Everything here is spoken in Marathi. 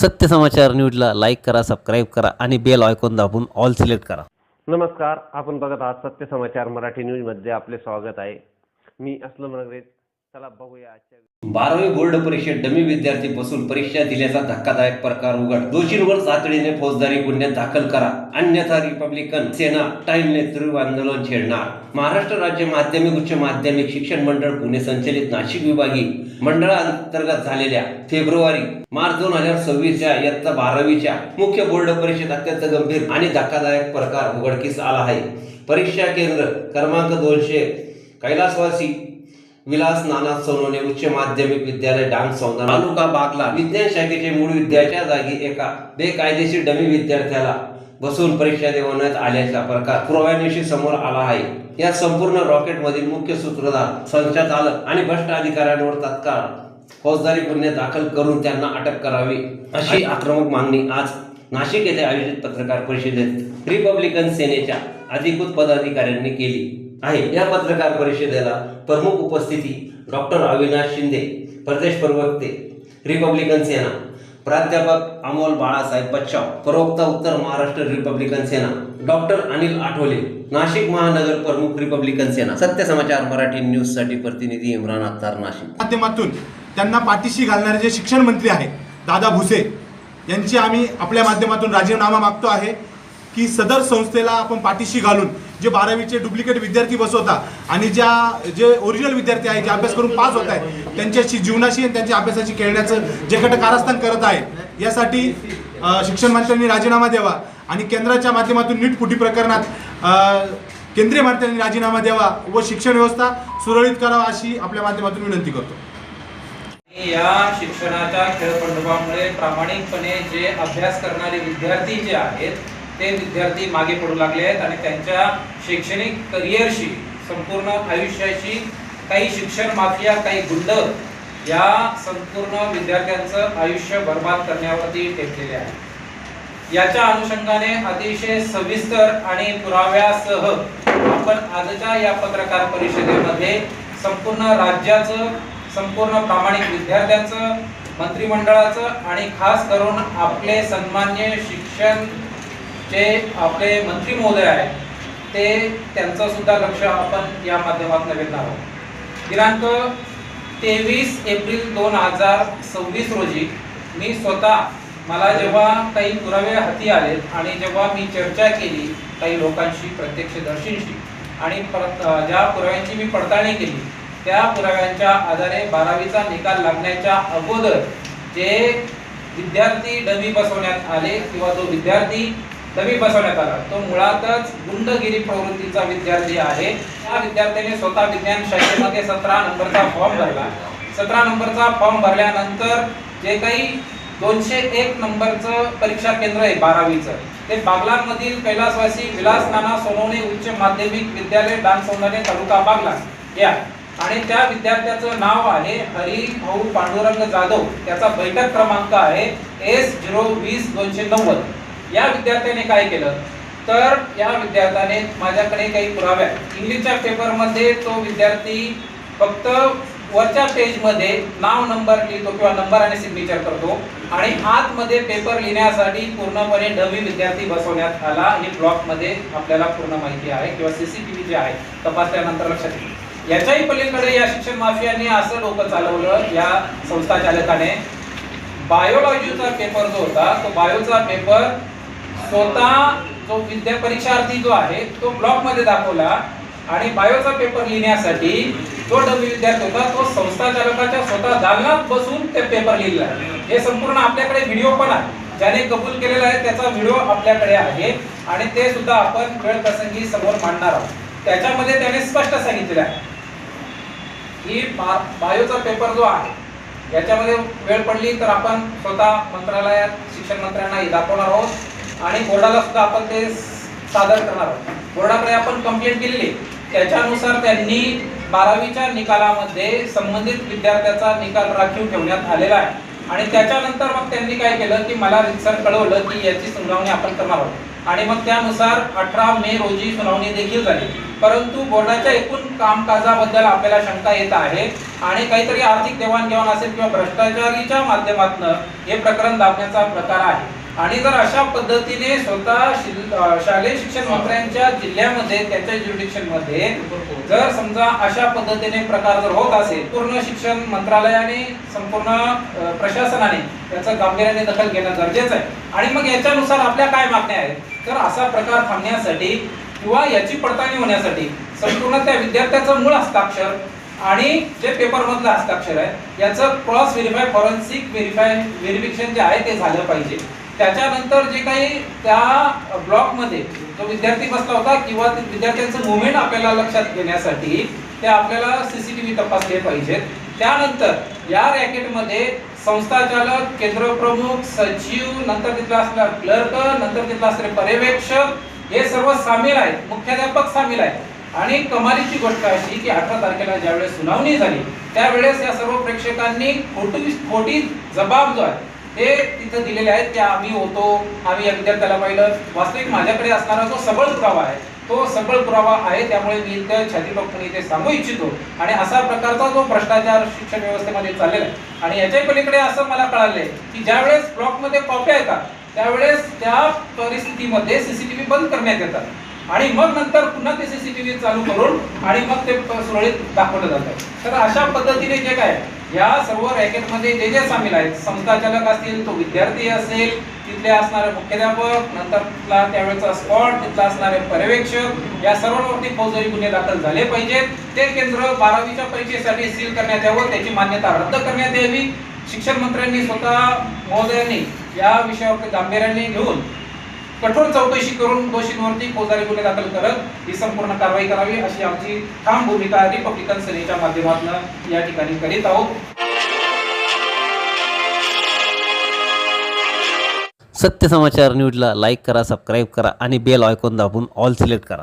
सत्य समाचार न्यूजला लाईक करा, सबस्क्राईब करा आणि बेल आयकॉन दाबून ऑल सिलेक्ट करा. नमस्कार, आपण बघत आहात सत्य समाचार मराठी न्यूजमध्ये आपले स्वागत आहे. मी असलम नगरे. चला बघूया आजच्या 12वी बोर्ड परीक्षेत डमी विद्यार्थी बसून परीक्षा दिल्याचा धक्कादायक प्रकार उघड. दोषींवर तातडीने फौजदारी गुन्हे दाखल करा, अन्यथा रिपब्लिकन सेना टाईमने तीव्र आंदोलन छेडणार. महाराष्ट्र राज्य माध्यमिक उच्च माध्यमिक शिक्षण मंडळ पुणे संचलित नाशिक विभागीय मंडळांतर्गत झालेल्या फेब्रुवारी-मार्च 2026 या इयत्ता 12वीच्या मुख्य बोर्ड परीक्षेत अत्यंत गंभीर आणि धक्कादायक प्रकार उघडकीस आला आहे. परीक्षा केंद्र क्रमांक 200 कैलासवासी विलास नाना सोनवणे उच्च माध्यमिक विद्यालय डांग सौंदर्य तालुका बागला विज्ञान शाखेचे मूळ विद्यार्थ्या जागी एका बेकायदेशीर डमी विद्यार्थ्याला बसून परीक्षा देण्यात आल्याचा प्रकार पुराव्यानिशी समोर आला आहे. या संपूर्ण रॉकेटमधील मुख्य सूत्रधार, संचालक आणि भ्रष्ट अधिकाऱ्यांवर तात्काळ फौजदारी गुन्हे दाखल करून त्यांना अटक करावी अशी आक्रमक मागणी आज नाशिक येथे आयोजित पत्रकार परिषदेत रिपब्लिकन सेनेच्या अधिकृत पदाधिकाऱ्यांनी केली आहे. या पत्रकार परिषदेला प्रमुख उपस्थिती डॉक्टर अविनाश शिंदे, प्रदेश प्रवक्ते रिपब्लिकन सेना, प्राध्यापक अमोल बाळासाहेब बच्चाव, प्रवक्ता उत्तर महाराष्ट्र रिपब्लिकन सेना डॉक्टर अनिल आठवले, नाशिक महानगर प्रमुख रिपब्लिकन सेना. सत्य समाचार मराठी न्यूज साठी प्रतिनिधी इम्रान अख्तर, नाशिक. माध्यमातून त्यांना पाठीशी घालणारे जे शिक्षण मंत्री आहेत दादा भुसे यांची आम्ही आपल्या माध्यमातून राजीनामा मागतो आहे की सदर संस्थेला आपण पाठीशी घालून जे 12वीचे डुप्लिकेट विद्यार्थी बसवता आणि जे ओरिजिनल विद्यार्थी आहेत, जे अभ्यास करून पास होत आहेत, त्यांच्याशी जीवनाशी आणि त्यांच्या अभ्यासाची खेळण्याचं जे कारस्थान करत आहे, यासाठी शिक्षण मंत्र्यांनी राजीनामा द्यावा आणि केंद्राच्या माध्यमातून नीट फुटी प्रकरणात केंद्रीय मंत्र्यांनी राजीनामा द्यावा व शिक्षण व्यवस्था सुरळीत करावा अशी आपल्या माध्यमातून विनंती करतो. या शिक्षणाच्या खेळपंडोबामुळे प्रामाणिकपणे जे अभ्यास करणारे विद्यार्थी जे आहेत ते विद्यार्थी मागे पडू लागले आहेत आणि त्यांच्या शैक्षणिक करिअरशी, संपूर्ण आयुष्याशी काही शिक्षण माफिया, काही गुंड या संपूर्ण विद्यार्थ्यांचं आयुष्य बर्बाद करण्यावरती टेकलेले आहे. याच्या अनुषंगाने अतिशय सविस्तर आणि पुराव्यासह आपण आजच्या या पत्रकार परिषदेमध्ये संपूर्ण राज्याचं, संपूर्ण प्रामाणिक विद्यार्थ्यांचं, मंत्रिमंडळाचं आणि खास करून आपले सन्माननीय शिक्षण जे आपले मंत्री महोदय आहेत त्यांचं सुद्धा लक्ष आपण या माध्यमातून वेधणार आहोत. दिनांक 23 एप्रिल 2026 रोजी मी स्वतः, मला जेव्हा काही पुरावे हाती आले आणि जेव्हा मी चर्चा केली काही लोकांशी, प्रत्यक्षदर्शींशी आणि ज्या पुराव्यांची मी पडताळणी केली त्या पुराव्यांच्या आधारे 12वीचा निकाल लागण्याच्या अगोदर जे विद्यार्थी डमी बसवण्यात आले किंवा जो विद्यार्थी डमी बसवण्यात आला तो मुळातच गुंडगिरी प्रवृत्तीचा विद्यार्थी आहे. त्या विद्यार्थ्याने स्वतः विज्ञान शाखेमध्ये 17 नंबरचा फॉर्म भरला. 17 नंबरचा फॉर्म भरल्यानंतर जे काही 201 नंबरचं परीक्षा केंद्र आहे 12वीचं, ते बागलामधील कैलासवासी विलास नाना सोनवणे उच्च माध्यमिक विद्यालय डांग सौंदर्य तालुका बागला या आणि त्या विद्यार्थ्याचं नाव आहे हरी भाऊ पांडुरंग जाधव. त्याचा बैठक क्रमांक आहे S020-290. या विद्यार्थ्याने काय केलं तर या विद्यार्थ्याने माझ्याकडे काही पुरावे आहेत. इंग्लिशच्या पेपरमध्ये तो विद्यार्थी फक्त वरच्या पेजमध्ये नाव, नंबर लिहितो किंवा नंबर आणि सिग्नेचर करतो आणि आतमध्ये पेपर लिहिण्यासाठी पूर्णपणे डमी विद्यार्थी बसवण्यात आला. आणि ब्लॉकमध्ये आपल्याला पूर्ण माहिती आहे किंवा CCTV जे आहे तपासल्यानंतर लक्षात येईल. याच्याही पलीकडे या शिक्षण माफियांनी असं डोकं चालवलं या संस्था चालकाने. बायोलॉजीचा पेपर जो होता तो बायोचा पेपर स्वतः जो परीक्षार्थी जो आहे तो ब्लॉकमध्ये दाखवला आणि बायोचा पेपर लिहिण्यासाठी जो डमी विद्यार्थी होता तो संस्था चालकाच्या स्वतः दालनात बसून ते पेपर लिहिला. हे संपूर्ण आपल्याकडे व्हिडिओ पण आहे, ज्याने कबूल केलेला आहे त्याचा व्हिडिओ आपल्याकडे आहे आणि ते सुद्धा आपण वेळ प्रसंगी समोर मांडणार आहोत. त्याच्यामध्ये त्याने स्पष्ट सांगितलेलं आहे की बायोचा पेपर जो आहे याच्यामध्ये वेळ पडली तर आपण स्वतः मंत्रालयात शिक्षण मंत्र्यांना दाखवणार आहोत आणि बोर्डाला सुद्धा आपण ते सादर करणार आहोत. बोर्डाकडे आपण कंप्लेंट केलेली, त्याच्यानुसार त्यांनी 12वीच्या निकालामध्ये संबंधित विद्यार्थ्याचा निकाल राखीव ठेवण्यात आलेला आहे आणि त्याच्यानंतर मग त्यांनी काय केलं की मला रितसर कळवलं की याची सुनावणी आपण करणार आहोत. आणि मग त्यानुसार 18 मे रोजी सुनावणी देखील झाली. परंतु बोर्डाच्या एकूण कामकाजाबद्दल आपल्याला शंका येत आहे आणि काहीतरी आर्थिक देवाणघेवाण असेल किंवा भ्रष्टाचारीच्या माध्यमातून हे प्रकरण दाबण्याचा प्रकार आहे. आणि जर अशा पद्धतीने स्वतः शालेय शिक्षण मंत्र्यांच्या जिल्ह्यामध्ये त्यांच्या ज्युरिडिक्शन मध्ये जर समजा अशा पद्धतीने प्रकार जर होत असेल, पूर्ण शिक्षण मंत्रालयाने संपूर्ण प्रशासनाने याचं गांभीर्याने दखल घेणं गरजेचं आहे. आणि मग याच्यानुसार आपल्या काय मागण्या आहेत, तर असा प्रकार थांबण्यासाठी किंवा याची पडताळणी होण्यासाठी संपूर्ण त्या विद्यार्थ्याचं मूळ हस्ताक्षर आणि जे पेपरमधलं हस्ताक्षर आहे याचं क्रॉस व्हेरीफाय फॉरेन्सिक व्हेरिफिकेशन जे आहे ते झालं पाहिजे. त्याच्यानंतर जे काही त्या ब्लॉकमध्ये जो विद्यार्थी बसला होता किंवा विद्यार्थ्यांचं मुवमेंट आपल्याला लक्षात घेण्यासाठी ते आपल्याला CCTV तपासले पाहिजेत. त्यानंतर या रॅकेटमध्ये संस्थाचालक, केंद्र प्रमुख, सचिव, नंतर तिथला असणारा क्लर्क, नंतर तिथला असणारे पर्यवेक्षक हे सर्व सामील आहेत, मुख्याध्यापक सामील आहेत. आणि कमालीची गोष्ट अशी की 18 तारखेला ज्यावेळेस सुनावणी झाली त्यावेळेस या सर्व प्रेक्षकांनी खोटी जबाब जो आहे ते तिथं दिलेले आहेत की आम्ही होतो, आम्ही या विद्यार्थ्याला पाहिलं. वास्तविक माझ्याकडे असणारा जो सबळ पुरावा आहे तो सबळ पुरावा आहे. त्यामुळे मी इथं छाती ठोकून इथे सांगू इच्छितो. आणि असा प्रकारचा जो भ्रष्टाचार शिक्षण व्यवस्थेमध्ये चाललेला आहे आणि याच्या पलीकडे असं मला कळालंय की ज्यावेळेस ब्लॉकमध्ये कॉप्या येतात त्यावेळेस त्या परिस्थितीमध्ये CCTV बंद करण्यात येतात आणि मग नंतर पुन्हा ते CCTV चालू करून आणि मग ते सुरळीत दाखवलं जातं. तर अशा पद्धतीने जे काय या सर्व रॅकेटमध्ये जे जे सामील आहेत, संस्थाचालक असतील, तो विद्यार्थी असेल, तिथले असणारे मुख्याध्यापक, नंतर तिथला त्यावेळेचा स्पॉट, तिथला असणारे पर्यवेक्षक, या सर्वांवरती फौजदारी गुन्हे दाखल झाले पाहिजेत. ते केंद्र 12वीच्या परीक्षेसाठी सील करण्यात यावं, त्याची मान्यता रद्द करण्यात यावी. शिक्षण मंत्र्यांनी स्वतः महोदयांनी या विषयावर गांभीर्याने घेऊन कठोर चौकशी करून दोषींवरती फौजदारी गुन्हे दाखल करत ही संपूर्ण कारवाई करावी अशी आमची ठाम भूमिका रिपब्लिकन सेनेच्या माध्यमातून या ठिकाणी करीत आहोत. सत्य समाचार न्यूजला लाईक करा, सबस्क्राईब करा आणि बेल आयकॉन दाबून ऑल सिलेक्ट करा.